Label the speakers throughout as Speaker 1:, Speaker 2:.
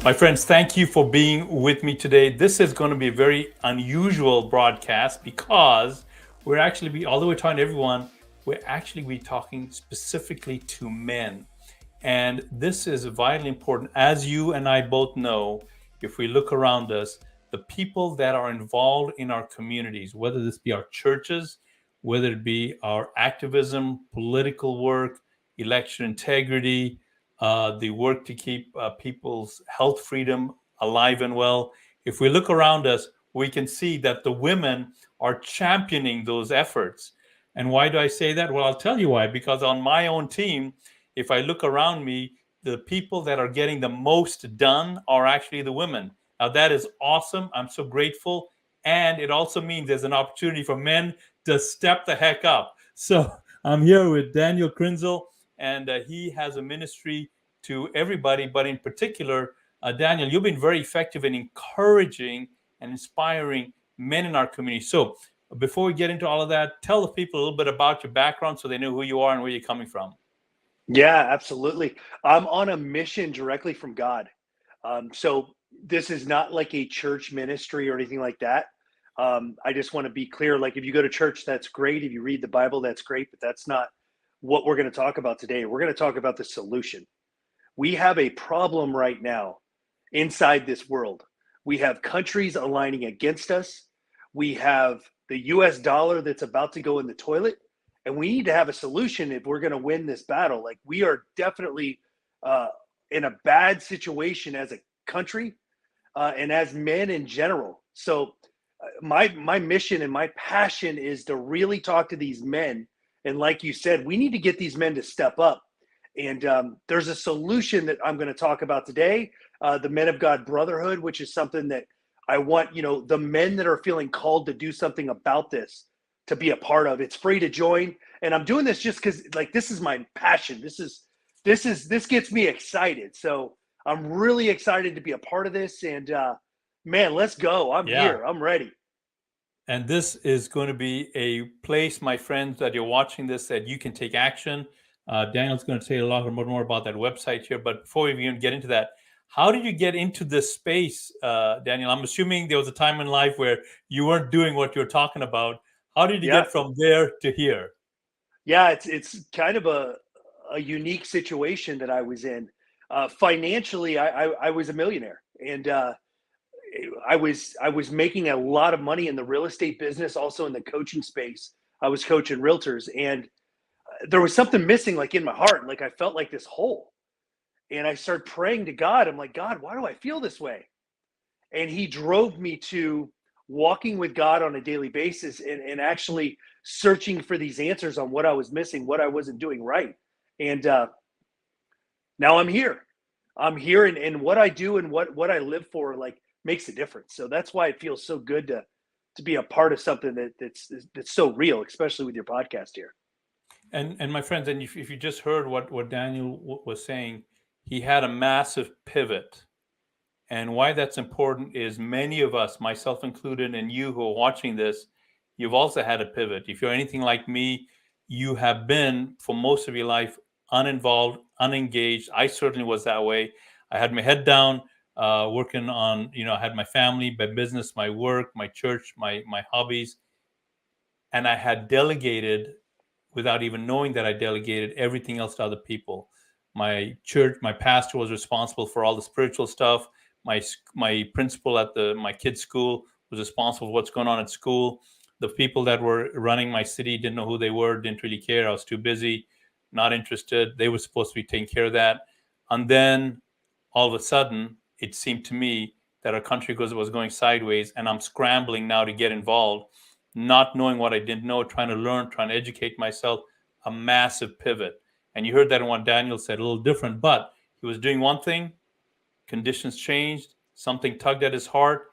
Speaker 1: My friends, thank you for being with me today. This is going to be a very unusual broadcast because although we're talking to everyone, we're actually be talking specifically to men. And this is vitally important. As you and I both know, if we look around us, the people that are involved in our communities, whether this be our churches, whether it be our activism, political work, election integrity, the work to keep people's health freedom alive and well. If we look around us, we can see that the women are championing those efforts. And why do I say that? Well, I'll tell you why. Because on my own team, if I look around me, the people that are getting the most done are actually the women. Now, that is awesome. I'm so grateful. And it also means there's an opportunity for men to step the heck up. So I'm here with Daniel Krynzel, and he has a ministry to everybody, but in particular, Daniel, you've been very effective in encouraging and inspiring men in our community. So before we get into all of that, tell the people a little bit about your background so they know who you are and where you're coming from.
Speaker 2: Yeah, absolutely. I'm on a mission directly from God. So this is not like a church ministry or anything like that. I just want to be clear. Like, if you go to church, that's great. If you read the Bible, that's great. But that's not what we're going to talk about today. We're going to talk about the solution. We have a problem right now inside this world. We have countries aligning against us. We have the US dollar that's about to go in the toilet. And we need to have a solution if we're going to win this battle. Like, we are definitely in a bad situation as a country and as men in general. So my mission and my passion is to really talk to these men. And like you said, we need to get these men to step up. And there's a solution that I'm going to talk about today, the Men of God Brotherhood, which is something that I want, the men that are feeling called to do something about this to be a part of. It's free to join. And I'm doing this just because, like, this is my passion. This gets me excited. So I'm really excited to be a part of this. And man, let's go. I'm here. I'm ready.
Speaker 1: And this is going to be a place, my friends, that you're watching this, that you can take action. Daniel's going to say a lot more about that website here. But before we even get into that, how did you get into this space, Daniel? I'm assuming there was a time in life where you weren't doing what you're talking about. How did you get from there to here?
Speaker 2: Yeah, it's kind of a unique situation that I was in. Financially, I was a millionaire, and I was making a lot of money in the real estate business, also in the coaching space. I was coaching realtors, and there was something missing, like, in my heart. Like, I felt like this hole, and I started praying to God. I'm like, God, why do I feel this way? And He drove me to walking with God on a daily basis and actually searching for these answers on what I was missing, what I wasn't doing right. And now I'm here. And what I do and what I live for, like, makes a difference. So that's why it feels so good to be a part of something that's so real, especially with your podcast here.
Speaker 1: And my friends, and if you just heard what Daniel was saying, he had a massive pivot. And why that's important is many of us, myself included, and you who are watching this, you've also had a pivot. If you're anything like me, you have been, for most of your life, uninvolved, unengaged. I certainly was that way. I had my head down, working on, I had my family, my business, my work, my church, my hobbies. And I had delegated, without even knowing that I delegated, everything else to other people. My church, my pastor was responsible for all the spiritual stuff. My principal at my kids' school was responsible for what's going on at school. The people that were running my city didn't know who they were, didn't really care. I was too busy, not interested. They were supposed to be taking care of that. And then all of a sudden, it seemed to me that our country was going sideways, and I'm scrambling now to get involved. not knowing what I didn't know, trying to learn, trying to educate myself, a massive pivot. And you heard that in what Daniel said, a little different, but he was doing one thing, conditions changed, something tugged at his heart,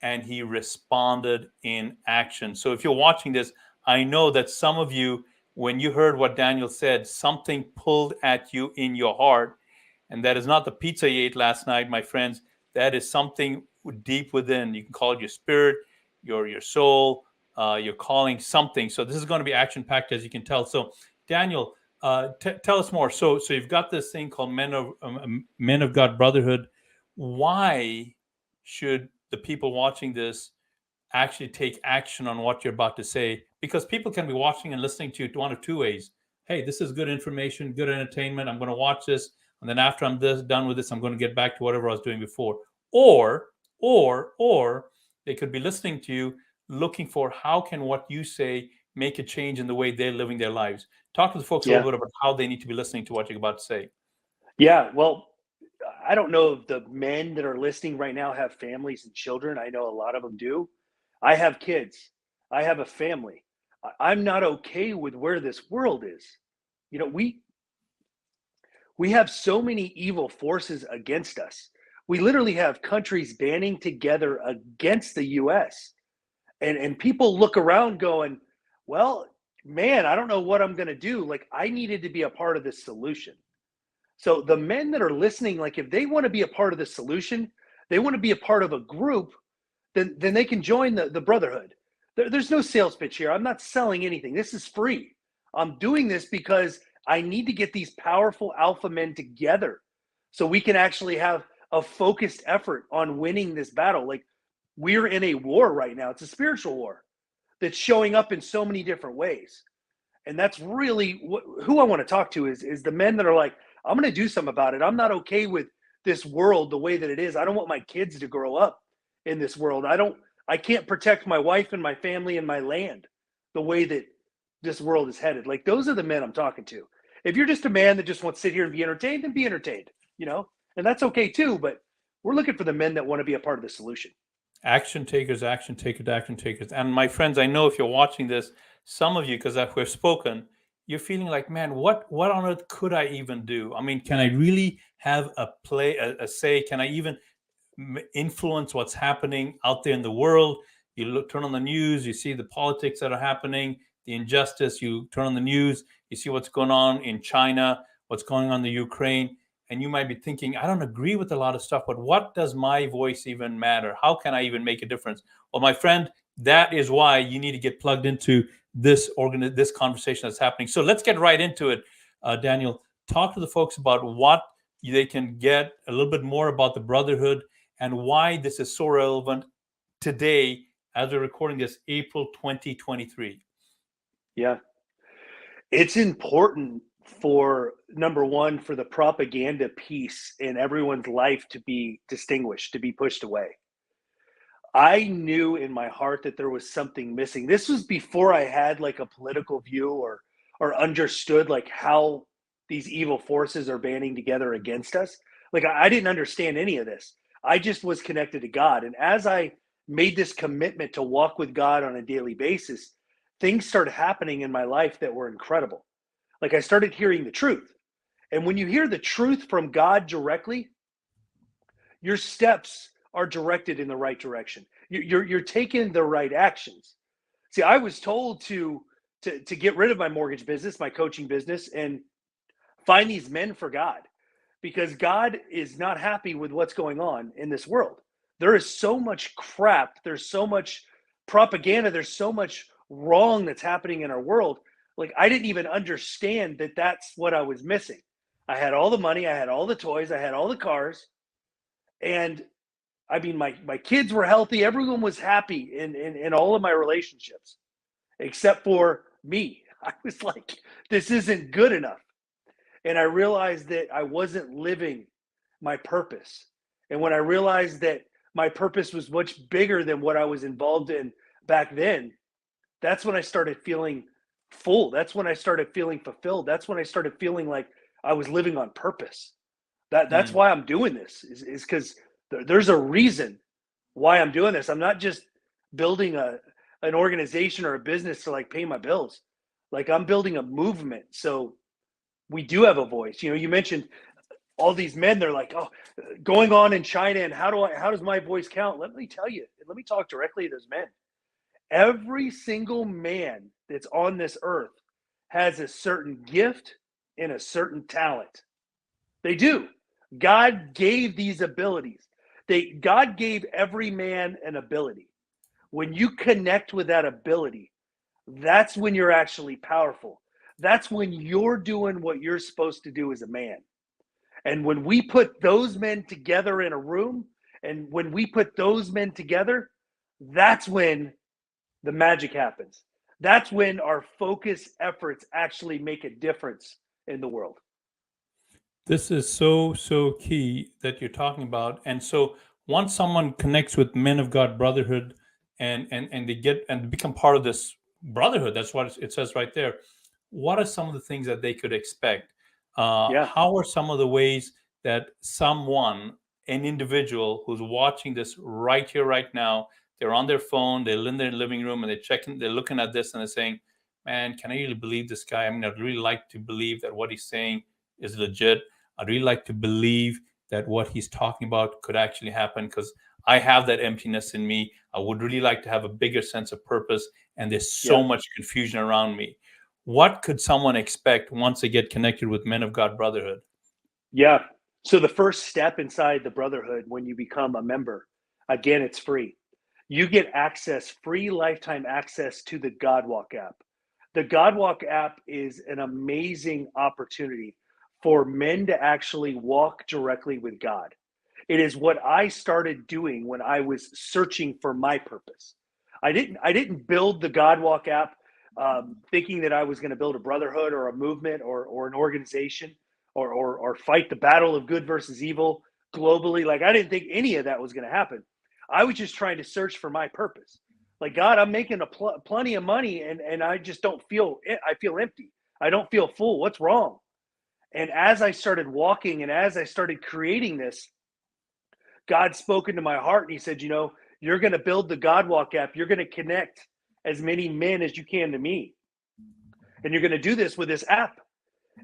Speaker 1: and he responded in action. So if you're watching this, I know that some of you, when you heard what Daniel said, something pulled at you in your heart. And that is not the pizza you ate last night, my friends. That is something deep within. You can call it your spirit, your soul, your calling, something. So this is going to be action packed, as you can tell. So, Daniel, tell us more. So you've got this thing called Men of God Brotherhood. Why should the people watching this actually take action on what you're about to say? Because people can be watching and listening to you one of two ways. Hey, this is good information, good entertainment. I'm going to watch this, and then after I'm done with this, I'm going to get back to whatever I was doing before. Or they could be listening to you, looking for how can what you say make a change in the way they're living their lives. Talk to the folks a
Speaker 2: Yeah.
Speaker 1: little bit about how they need to be listening to what you're about to say.
Speaker 2: Yeah. Well, I don't know if the men that are listening right now have families and children. I know a lot of them do. I have kids. I have a family. I'm not okay with where this world is. You know, we have so many evil forces against us. We literally have countries banding together against the US. And people look around going, "Well, man, I don't know what I'm going to do." Like I needed to be a part of this solution. So the men that are listening, like if they want to be a part of the solution, they want to be a part of a group, then they can join the brotherhood. There's no sales pitch here. I'm not selling anything. This is free. I'm doing this because I need to get these powerful alpha men together so we can actually have a focused effort on winning this battle. Like we're in a war right now. It's a spiritual war that's showing up in so many different ways. And that's really who I want to talk to is the men that are like, I'm going to do something about it. I'm not okay with this world the way that it is. I don't want my kids to grow up in this world. I can't protect my wife and my family and my land the way that this world is headed. Like those are the men I'm talking to. If you're just a man that just wants to sit here and be entertained, then be entertained, you know, and that's okay too. But we're looking for the men that want to be a part of the solution.
Speaker 1: Action takers, action takers, action takers. And my friends, I know if you're watching this, some of you, because we've spoken, you're feeling like, man, what on earth could I even do? I mean, can I really have a say? Can I even influence what's happening out there in the world? You turn on the news, you see the politics that are happening, the injustice. You turn on the news, you see what's going on in China, what's going on in the Ukraine, and you might be thinking, I don't agree with a lot of stuff, but what does my voice even matter? How can I even make a difference? Well, my friend, that is why you need to get plugged into this conversation that's happening. So let's get right into it. Daniel, talk to the folks about what they can get a little bit more about the brotherhood and why this is so relevant today as we're recording this April 2023.
Speaker 2: Yeah. It's important for number one, for the propaganda piece in everyone's life to be distinguished, to be pushed away. I knew in my heart that there was something missing. This was before I had like a political view or understood like how these evil forces are banding together against us. Like I didn't understand any of this. I just was connected to God. And as I made this commitment to walk with God on a daily basis, things started happening in my life that were incredible. Like I started hearing the truth. And when you hear the truth from God directly, your steps are directed in the right direction. You're taking the right actions. See, I was told to get rid of my mortgage business, my coaching business, and find these men for God, because God is not happy with what's going on in this world. There is so much crap. There's so much propaganda. There's so much wrong that's happening in our world. Like I didn't even understand that that's what I was missing. I had all the money. I had all the toys. I had all the cars. And I mean, my kids were healthy. Everyone was happy in all of my relationships, except for me. I was like, this isn't good enough. And I realized that I wasn't living my purpose. And when I realized that my purpose was much bigger than what I was involved in back then, that's when I started feeling full. That's when I started feeling fulfilled. That's when I started feeling like I was living on purpose. That's
Speaker 1: Mm.
Speaker 2: why I'm doing this is because there's a reason why I'm doing this. I'm not just building an organization or a business to like pay my bills. Like I'm building a movement. So we do have a voice. You mentioned all these men, they're like, oh, going on in China, and how does my voice count? Let me tell you, let me talk directly to those men. Every single man that's on this earth has a certain gift and a certain talent. They do. God gave these abilities. God gave every man an ability. When you connect with that ability, that's when you're actually powerful. That's when you're doing what you're supposed to do as a man. And when we put those men together in a room, and when we put those men together, that's when the magic happens. That's when our focus efforts actually make a difference in the world.
Speaker 1: This is so key that you're talking about. And so once someone connects with Men of God Brotherhood and they get and become part of this brotherhood, that's what it says right there. What are some of the things that they could expect?
Speaker 2: Yeah.
Speaker 1: How are some of the ways that an individual who's watching this right here, right now, they're on their phone, they're in their living room, and they're looking at this and they're saying, man, can I really believe this guy? I mean, I'd really like to believe that what he's saying is legit. I'd really like to believe that what he's talking about could actually happen because I have that emptiness in me. I would really like to have a bigger sense of purpose, and there's so much confusion around me. What could someone expect once they get connected with Men of God Brotherhood?
Speaker 2: Yeah. So the first step inside the brotherhood, when you become a member, again, it's free. You get free lifetime access to the Godwalk app. The Godwalk app is an amazing opportunity for men to actually walk directly with God. It is what I started doing when I was searching for my purpose. I didn't build the Godwalk app thinking that I was going to build a brotherhood or a movement or an organization or fight the battle of good versus evil globally. Like I didn't think any of that was going to happen. I was just trying to search for my purpose. Like God, I'm making plenty of money, and I just don't feel it. I feel empty. I don't feel full. What's wrong? And as I started walking and as I started creating this, God spoke into my heart and he said, you're going to build the Godwalk app. You're going to connect as many men as you can to me. And you're going to do this with this app.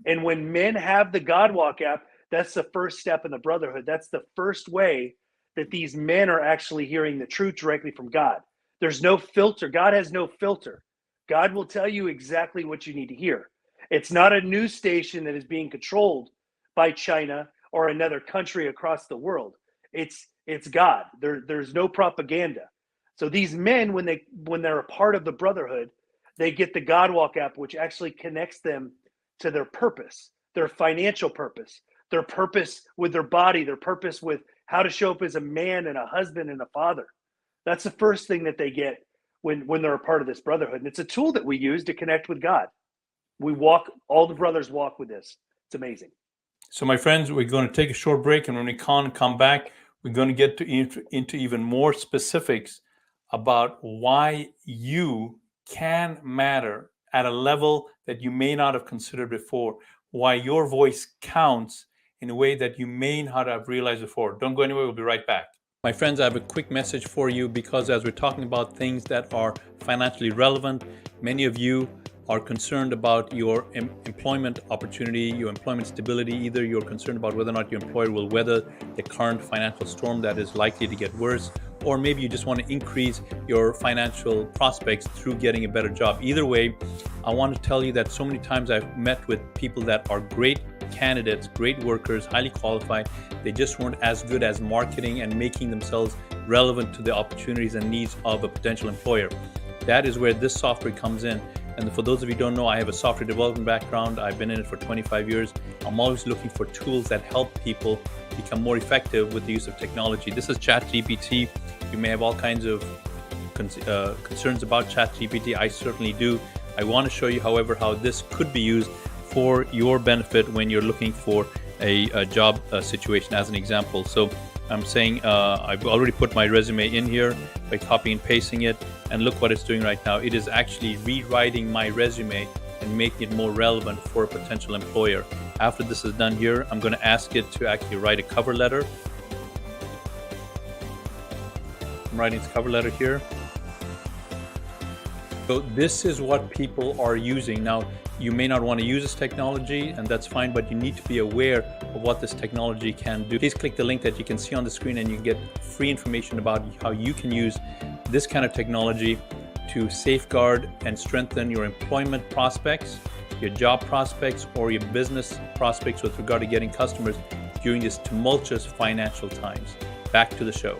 Speaker 2: And when men have the Godwalk app, that's the first step in the brotherhood. That's the first way that these men are actually hearing the truth directly from God. There's no filter. God has no filter. God will tell you exactly what you need to hear. It's not a news station that is being controlled by China or another country across the world. It's God. There's no propaganda. So these men, when they're a part of the brotherhood, they get the Godwalk app, which actually connects them to their purpose, their financial purpose, their purpose with their body, their purpose with how to show up as a man and a husband and a father. That's the first thing that they get when they're a part of this brotherhood. And it's a tool that we use to connect with God. All the brothers walk with this. It's amazing.
Speaker 1: So, my friends, we're going to take a short break, and when we come back, we're going to get into even more specifics about why you can matter at a level that you may not have considered before, why your voice counts in a way that you may not have realized before. Don't go anywhere. We'll be right back. My friends, I have a quick message for you because as we're talking about things that are financially relevant, many of you are concerned about your employment opportunity, your employment stability. Either you're concerned about whether or not your employer will weather the current financial storm that is likely to get worse, or maybe you just want to increase your financial prospects through getting a better job. Either way, I want to tell you that so many times I've met with people that are great candidates, great workers, highly qualified. They just weren't as good as marketing and making themselves relevant to the opportunities and needs of a potential employer. That is where this software comes in. And for those of you who don't know, I have a software development background. I've been in it for 25 years. I'm always looking for tools that help people become more effective with the use of technology. This is Chat GPT. You may have all kinds of concerns about Chat GPT. I certainly do. I want to show you, however, how this could be used for your benefit when you're looking for a job situation, as an example. So I'm saying I've already put my resume in here by copying and pasting it, and look what it's doing right now. It is actually rewriting my resume and making it more relevant for a potential employer. After this is done here, I'm going to ask it to actually write a cover letter. I'm writing its cover letter here. So this is what people are using. Now, you may not want to use this technology, and that's fine, but you need to be aware of what this technology can do. Please click the link that you can see on the screen and you can get free information about how you can use this kind of technology to safeguard and strengthen your employment prospects, your job prospects, or your business prospects with regard to getting customers during these tumultuous financial times. Back to the show.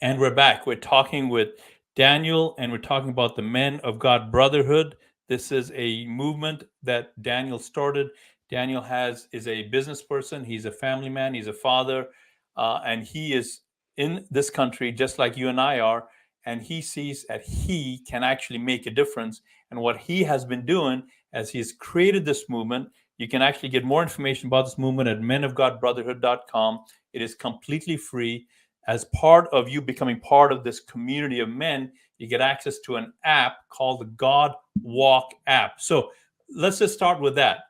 Speaker 1: And we're back. We're talking with Daniel, and we're talking about the Men of God Brotherhood. This is a movement that Daniel started. Daniel is a business person. He's a family man. He's a father, and he is in this country just like you and I are. And he sees that he can actually make a difference. And what he has been doing as he's created this movement, you can actually get more information about this movement at menofgodbrotherhood.com. It is completely free. As part of you becoming part of this community of men, you get access to an app called the God Walk app. So let's just start with that.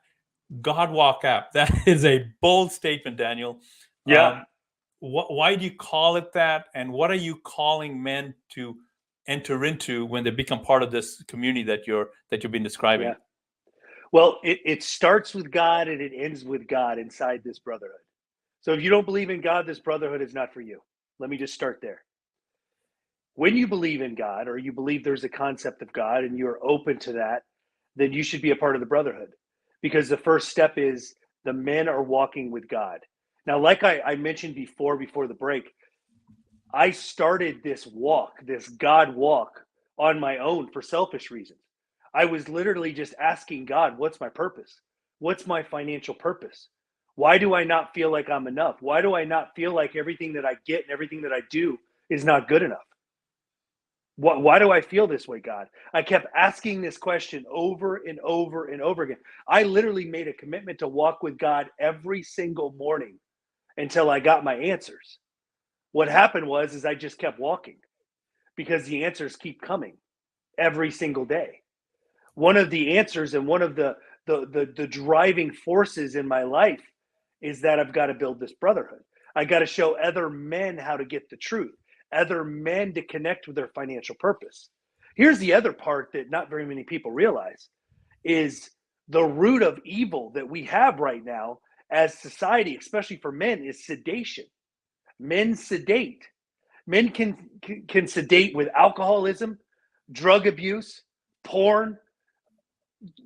Speaker 1: God Walk app. That is a bold statement, Daniel.
Speaker 2: Yeah.
Speaker 1: Why do you call it that? And what are you calling men to enter into when they become part of this community that you've been describing?
Speaker 2: Yeah. Well, it starts with God and it ends with God inside this brotherhood. So if you don't believe in God, this brotherhood is not for you. Let me just start there. When you believe in God, or you believe there's a concept of God and you're open to that, then you should be a part of the brotherhood, because the first step is the men are walking with God. Now, like I mentioned before the break, I started this walk, this God walk, on my own for selfish reasons. I was literally just asking God, what's my purpose? What's my financial purpose? Why do I not feel like I'm enough? Why do I not feel like everything that I get and everything that I do is not good enough? Why do I feel this way, God? I kept asking this question over and over and over again. I literally made a commitment to walk with God every single morning until I got my answers. What happened was I just kept walking because the answers keep coming every single day. One of the answers and one of the driving forces in my life is that I've got to build this brotherhood. I got to show other men how to get the truth, other men to connect with their financial purpose. Here's the other part that not very many people realize is the root of evil that we have right now as society, especially for men, is sedation. Men sedate. Men can sedate with alcoholism, drug abuse, porn,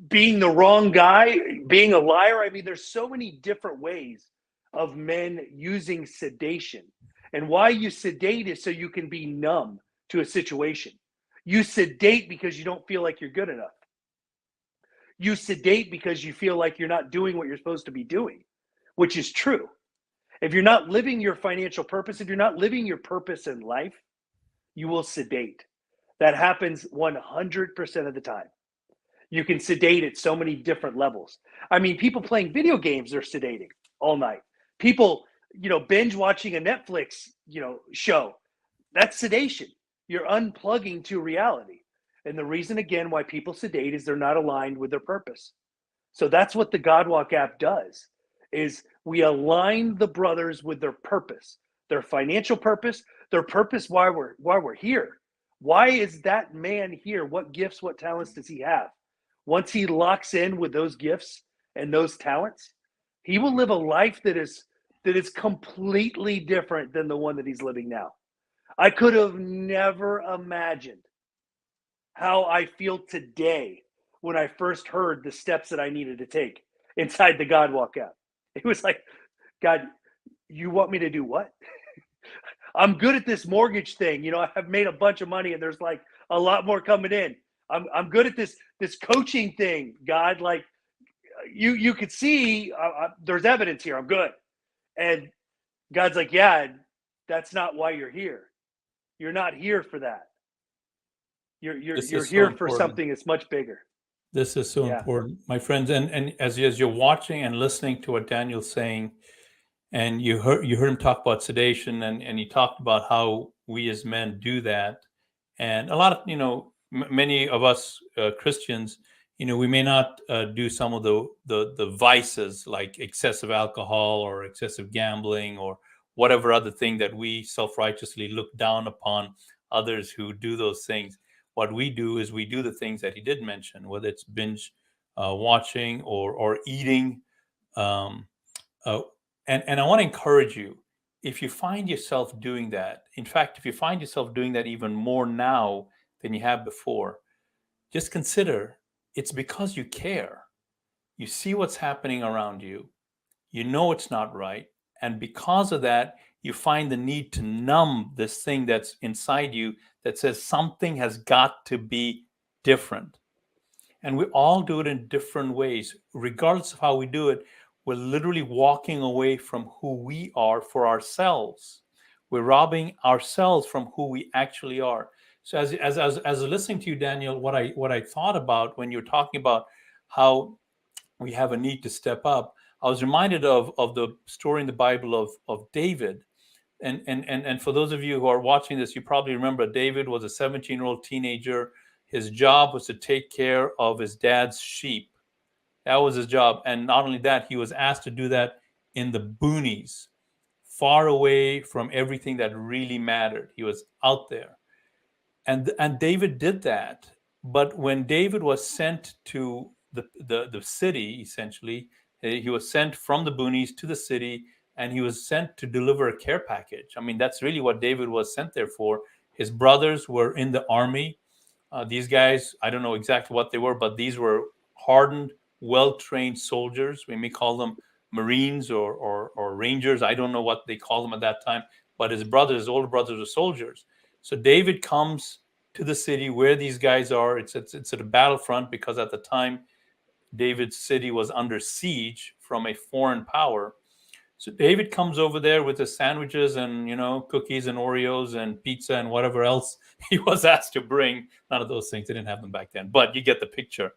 Speaker 2: being the wrong guy, being a liar. I mean, there's so many different ways of men using sedation. And why you sedate is so you can be numb to a situation. You sedate because you don't feel like you're good enough. You sedate because you feel like you're not doing what you're supposed to be doing, which is true. If you're not living your financial purpose, if you're not living your purpose in life, you will sedate. That happens 100% of the time. You can sedate at so many different levels. I mean, people playing video games are sedating all night. People, binge watching a Netflix, show. That's sedation. You're unplugging to reality. And the reason, again, why people sedate is they're not aligned with their purpose. So that's what the Godwalk app does, is we align the brothers with their purpose, their financial purpose, their purpose why we're here. Why is that man here? What gifts, what talents does he have? Once he locks in with those gifts and those talents, he will live a life that is completely different than the one that he's living now. I could have never imagined how I feel today when I first heard the steps that I needed to take inside the Godwalk app. It was like, God, you want me to do what? I'm good at this mortgage thing. I've made a bunch of money and there's like a lot more coming in. I'm good at this coaching thing, God. Like you could see, there's evidence here. I'm good, and God's like, yeah, that's not why you're here. You're not here for that. You're here for something that's much bigger.
Speaker 1: This is so important, my friends. And as you're watching and listening to what Daniel's saying, and you heard him talk about sedation, and he talked about how we as men do that, and a lot of many of us Christians, we may not do some of the vices like excessive alcohol or excessive gambling or whatever other thing that we self-righteously look down upon others who do those things. what we do is we do the things that he did mention, whether it's binge watching or eating. Um, uh, and I want to encourage you, if you find yourself doing that, in fact, if you find yourself doing that even more now than you have before, just consider it's because you care. You see what's happening around you, you know it's not right. And because of that, you find the need to numb this thing that's inside you that says something has got to be different. And we all do it in different ways. Regardless of how we do it, we're literally walking away from who we are for ourselves. We're robbing ourselves from who we actually are. So as listening to you, Daniel, what I thought about when you're talking about how we have a need to step up, I was reminded of the story in the Bible of David. And for those of you who are watching this, you probably remember David was a 17-year-old teenager. His job was to take care of his dad's sheep. That was his job. And not only that, he was asked to do that in the boonies, far away from everything that really mattered. He was out there. And David did that. But when David was sent to the city, essentially, he was sent from the boonies to the city, and he was sent to deliver a care package. I mean, that's really what David was sent there for. His brothers were in the army. These guys, I don't know exactly what they were, but these were hardened, well-trained soldiers. We may call them Marines or Rangers. I don't know what they call them at that time. But his brothers, his older brothers, were soldiers. So David comes to the city where these guys are. It's at a battlefront because at the time David's city was under siege from a foreign power. So David comes over there with his sandwiches and cookies and Oreos and pizza and whatever else he was asked to bring. None of those things, they didn't have them back then, but you get the picture.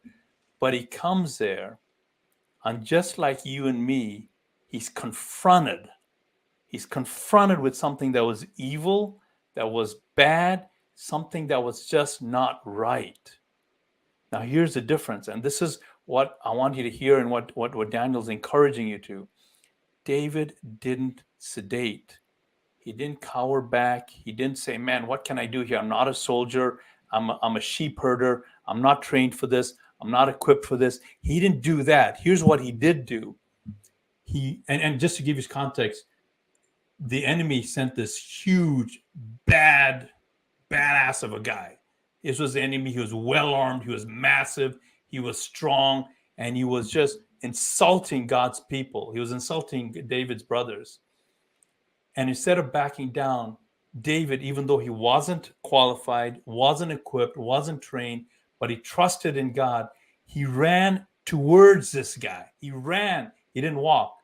Speaker 1: But he comes there, and just like you and me, he's confronted. He's confronted with something that was evil, that was bad, something that was just not right. Now here's the difference, and this is what I want you to hear, and what Daniel's encouraging you to. David didn't sedate. He didn't cower back. He didn't say, man, what can I do here? I'm not a soldier. I'm a sheep herder. I'm not trained for this. I'm not equipped for this. He didn't do that. Here's what he did do. And just to give you context, the enemy sent this huge, badass of a guy. This was the enemy. He was well armed. He was massive. He was strong. And he was just insulting God's people. He was insulting David's brothers. And instead of backing down, David, even though he wasn't qualified, wasn't equipped, wasn't trained, but he trusted in God, he ran towards this guy. He ran. He didn't walk.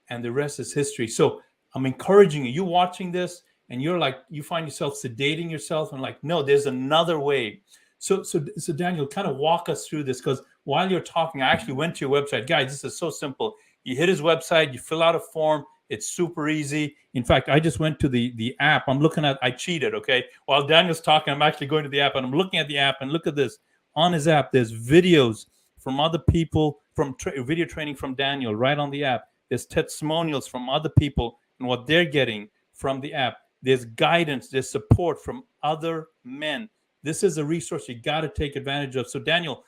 Speaker 1: And the rest is history. So I'm encouraging you. You're watching this and you find yourself sedating yourself and no, there's another way. So Daniel, kind of walk us through this, because while you're talking, I actually went to your website. Guys, this is so simple. You hit his website, you fill out a form. It's super easy. In fact, I just went to the app. I cheated, okay? While Daniel's talking, I'm actually going to the app and I'm looking at the app, and look at this. On his app, there's videos from other people, from video training from Daniel right on the app. There's testimonials from other people and what they're getting from the app. There's guidance, there's support from other men. This is a resource you got to take advantage of. So Daniel,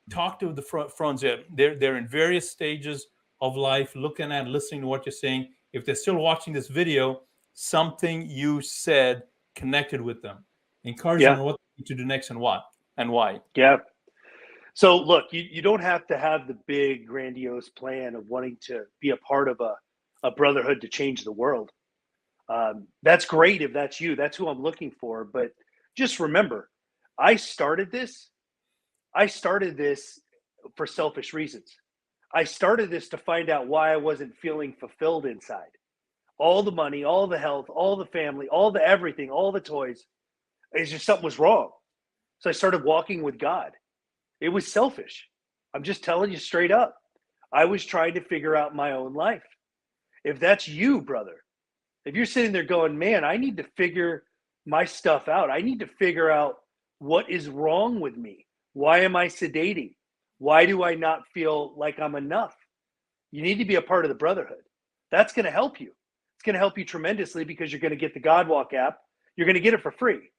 Speaker 1: talk to the friends. They're in various stages of life, listening to what you're saying. If they're still watching this video, something you said connected with them. Encourage them on what to do next and what and why.
Speaker 2: Yeah. So look, you don't have to have the big grandiose plan of wanting to be a part of a brotherhood to change the world. That's great if that's you. That's who I'm looking for. But just remember, I started this for selfish reasons. I started this to find out why I wasn't feeling fulfilled inside. All the money, all the health, all the family, all the everything, all the toys. It's just something was wrong. So I started walking with God. It was selfish. I'm just telling you straight up. I was trying to figure out my own life. If that's you, brother, if you're sitting there going, man, I need to figure my stuff out. I need to figure out what is wrong with me. Why am I sedating? Why do I not feel like I'm enough? You need to be a part of the brotherhood. That's going to help you. It's going to help you tremendously, because you're going to get the GodWalk app. You're going to get it for free.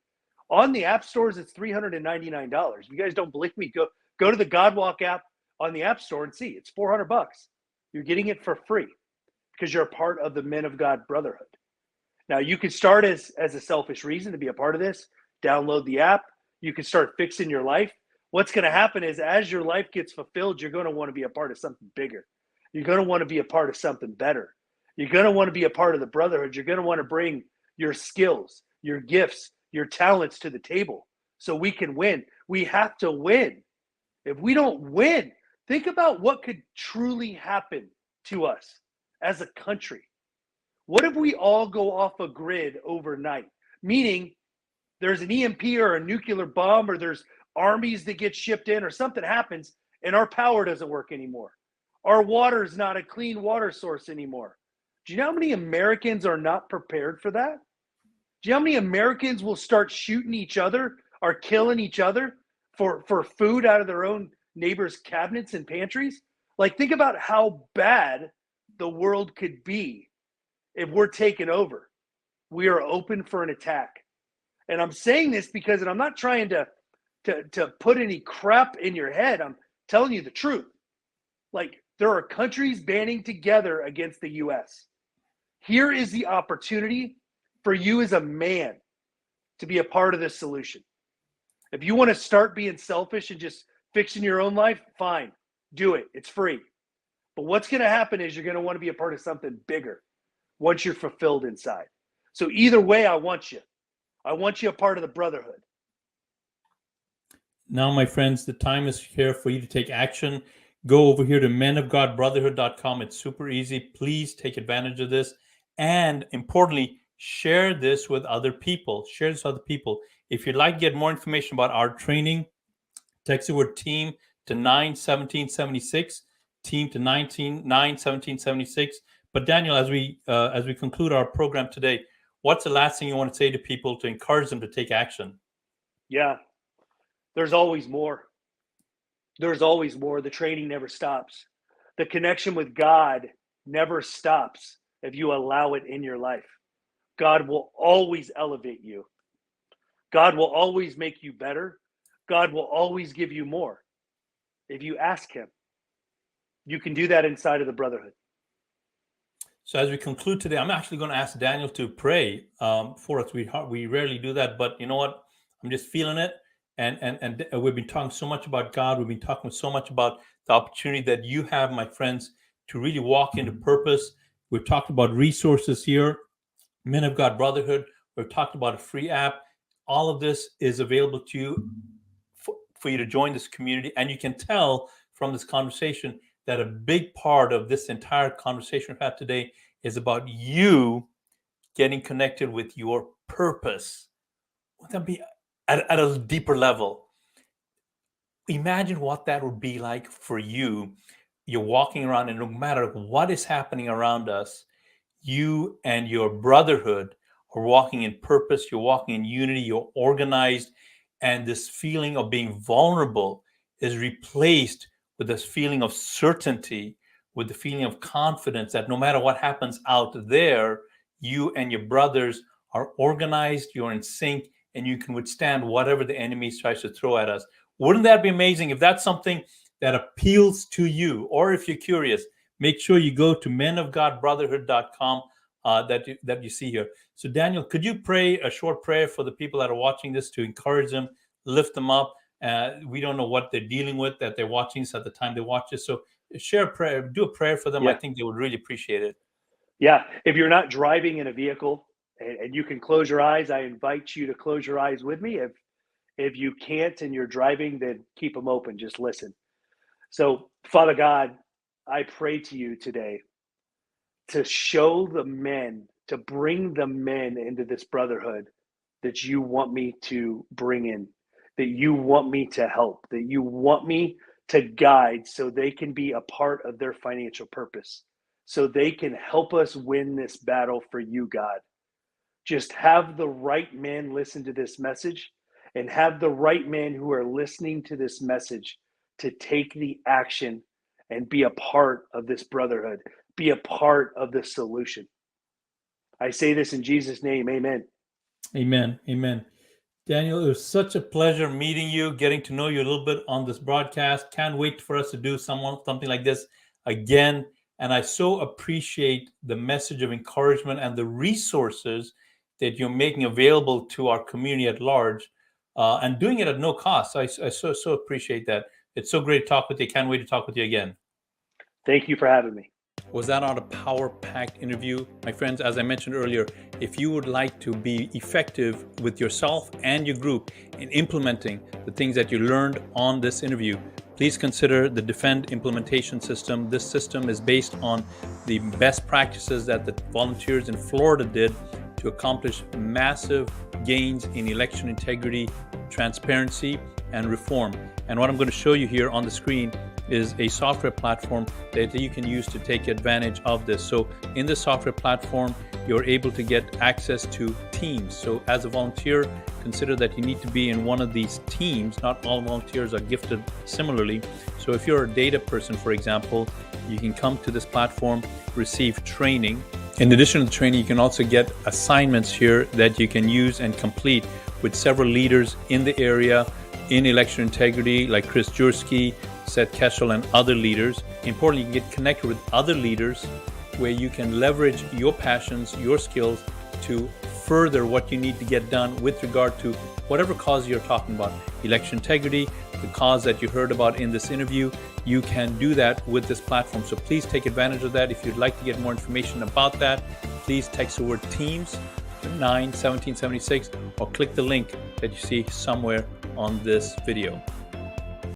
Speaker 2: On the app stores, it's $399. If you guys don't believe me, go to the Godwalk app on the App Store and see. It's $400. You're getting it for free because you're a part of the Men of God Brotherhood. Now, you could start as a selfish reason to be a part of this. Download the app. You can start fixing your life. What's going to happen is as your life gets fulfilled, you're going to want to be a part of something bigger. You're going to want to be a part of something better. You're going to want to be a part of the brotherhood. You're going to want to bring your skills, your gifts, your talents to the table so we can win. We have to win. If we don't win, think about what could truly happen to us as a country. What if we all go off a grid overnight? Meaning there's an EMP or a nuclear bomb, or there's armies that get shipped in, or something happens and our power doesn't work anymore. Our water is not a clean water source anymore. Do you know how many Americans are not prepared for that? Do you know how many Americans will start shooting each other or killing each other for food out of their own neighbors' cabinets and pantries? Like, think about how bad the world could be if we're taken over. We are open for an attack. And I'm saying this because, and I'm not trying to put any crap in your head. I'm telling you the truth. Like, there are countries banding together against the US. Here is the opportunity for you as a man to be a part of this solution. If you want to start being selfish and just fixing your own life, fine, do it. It's free. But what's going to happen is you're going to want to be a part of something bigger once you're fulfilled inside. So either way, I want you. I want you a part of the brotherhood.
Speaker 1: Now, my friends, the time is here for you to take action. Go over here to menofgodbrotherhood.com. It's super easy. Please take advantage of this. And importantly, share this with other people. Share this with other people. If you'd like to get more information about our training, text the word team to 91776, team to 91776. But Daniel, as we conclude our program today, what's the last thing you want to say to people to encourage them to take action?
Speaker 2: Yeah, there's always more. There's always more. The training never stops. The connection with God never stops if you allow it in your life. God will always elevate you. God will always make you better. God will always give you more if you ask him. You can do that inside of the brotherhood.
Speaker 1: So as we conclude today, I'm actually going to ask Daniel to pray for us. We rarely do that, but you know what? I'm just feeling it. And we've been talking so much about God. We've been talking so much about the opportunity that you have, my friends, to really walk into purpose. We've talked about resources here, Men of God Brotherhood. We've talked about a free app. All of this is available to you for you to join this community. And you can tell from this conversation that a big part of this entire conversation we've had today is about you getting connected with your purpose. Would that be at a deeper level? Imagine what that would be like for you. You're walking around, and no matter what is happening around us, you and your brotherhood are walking in purpose. You're walking in unity. You're organized. And this feeling of being vulnerable is replaced with this feeling of certainty, with the feeling of confidence that no matter what happens out there, you and your brothers are organized, you're in sync, and you can withstand whatever the enemy tries to throw at us. Wouldn't that be amazing? If that's something that appeals to you, or if you're curious, make sure you go to menofgodbrotherhood.com that you see here. So Daniel, could you pray a short prayer for the people that are watching this to encourage them, lift them up? We don't know what they're dealing with, that they're watching this at the time they watch this. So share a prayer, do a prayer for them.
Speaker 2: Yeah.
Speaker 1: I think they would really appreciate it.
Speaker 2: Yeah. If you're not driving in a vehicle and you can close your eyes, I invite you to close your eyes with me. If you can't and you're driving, then keep them open. Just listen. So, Father God, I pray to you today to show the men, to bring the men into this brotherhood that you want me to bring in, that you want me to help, that you want me to guide so they can be a part of their financial purpose, so they can help us win this battle for you, God. Just have the right men listen to this message, and have the right men who are listening to this message to take the action and be a part of this brotherhood, be a part of the solution. I say this in Jesus' name, amen.
Speaker 1: Amen. Amen. Daniel, it was such a pleasure meeting you, getting to know you a little bit on this broadcast. Can't wait for us to do something like this again. And I so appreciate the message of encouragement and the resources that you're making available to our community at large, and doing it at no cost. I so appreciate that. It's so great to talk with you. Can't wait to talk with you again.
Speaker 2: Thank you for having me.
Speaker 1: Was that not a power-packed interview? My friends, as I mentioned earlier, if you would like to be effective with yourself and your group in implementing the things that you learned on this interview, please consider the Defend implementation system. This system is based on the best practices that the volunteers in Florida did to accomplish massive gains in election integrity, transparency, and reform. And what I'm going to show you here on the screen is a software platform that you can use to take advantage of this. So in the software platform, you're able to get access to teams. So as a volunteer, consider that you need to be in one of these teams. Not all volunteers are gifted similarly. So if you're a data person, for example, you can come to this platform, receive training. In addition to the training, you can also get assignments here that you can use and complete with several leaders in the area in election integrity, like Chris Jursky, Seth Keshel, and other leaders. Importantly, you can get connected with other leaders where you can leverage your passions, your skills to further what you need to get done with regard to whatever cause you're talking about. Election integrity, the cause that you heard about in this interview, you can do that with this platform. So please take advantage of that. If you'd like to get more information about that, please text the word TEAMS to 91776 or click the link that you see somewhere on this video.